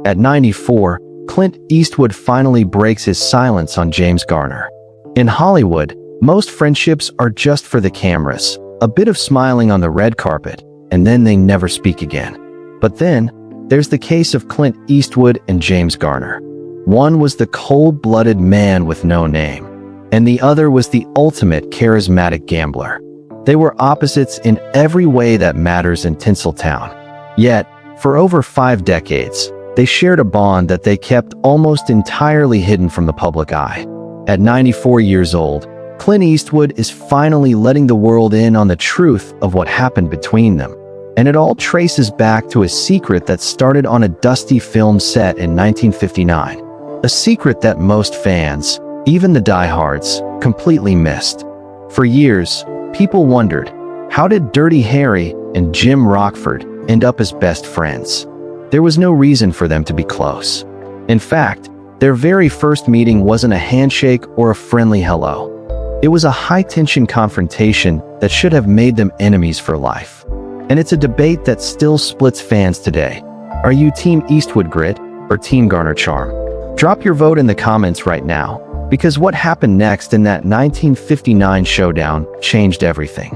At 94, Clint Eastwood finally breaks his silence on James Garner. In Hollywood, most friendships are just for the cameras, a bit of smiling on the red carpet, and then they never speak again. But then, there's the case of Clint Eastwood and James Garner. One was the cold-blooded man with no name, and the other was the ultimate charismatic gambler. They were opposites in every way that matters in Tinseltown. Yet, for over 5 decades, they shared a bond that they kept almost entirely hidden from the public eye. At 94 years old, Clint Eastwood is finally letting the world in on the truth of what happened between them. And it all traces back to a secret that started on a dusty film set in 1959. A secret that most fans, even the diehards, completely missed. For years, people wondered, how did Dirty Harry and Jim Rockford end up as best friends? There was no reason for them to be close. In fact, their very first meeting wasn't a handshake or a friendly hello. It was a high-tension confrontation that should have made them enemies for life. And it's a debate that still splits fans today. Are you Team Eastwood grit or Team Garner charm? Drop your vote in the comments right now, because what happened next in that 1959 showdown changed everything.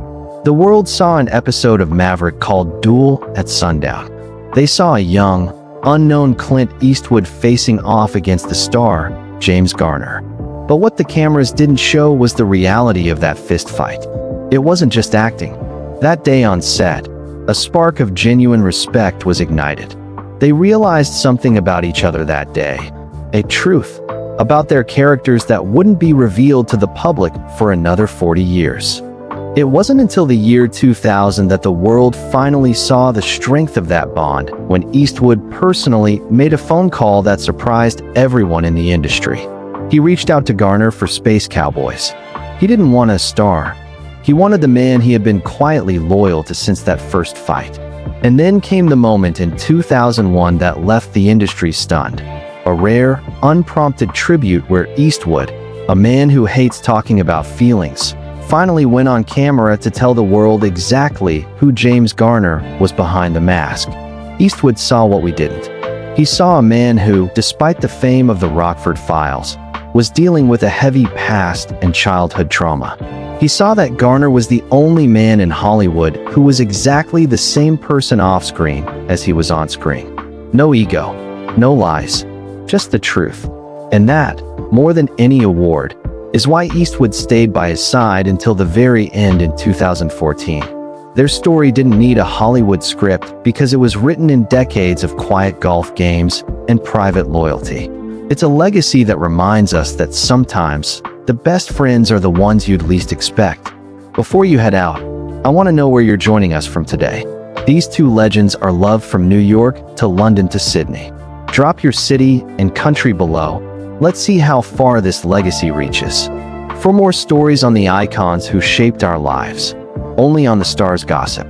The world saw an episode of Maverick called Duel at Sundown. They saw a young, unknown Clint Eastwood facing off against the star, James Garner. But what the cameras didn't show was the reality of that fist fight. It wasn't just acting. That day on set, a spark of genuine respect was ignited. They realized something about each other that day, a truth about their characters that wouldn't be revealed to the public for another 40 years. It wasn't until the year 2000 that the world finally saw the strength of that bond, when Eastwood personally made a phone call that surprised everyone in the industry. He reached out to Garner for Space Cowboys. He didn't want a star. He wanted the man he had been quietly loyal to since that first fight. And then came the moment in 2001 that left the industry stunned. A rare, unprompted tribute where Eastwood, a man who hates talking about feelings, finally went on camera to tell the world exactly who James Garner was behind the mask. Eastwood saw what we didn't. He saw a man who, despite the fame of the Rockford Files, was dealing with a heavy past and childhood trauma. He saw that Garner was the only man in Hollywood who was exactly the same person off-screen as he was on-screen. No ego, no lies, just the truth. And that, more than any award, is why Eastwood stayed by his side until the very end in 2014. Their story didn't need a Hollywood script because it was written in decades of quiet golf games and private loyalty. It's a legacy that reminds us that sometimes the best friends are the ones you'd least expect. Before you head out, I want to know where you're joining us from today. These two legends are loved from New York to London to Sydney. Drop your city and country below. Let's see how far this legacy reaches. For more stories on the icons who shaped our lives, only on The Stars Gossip.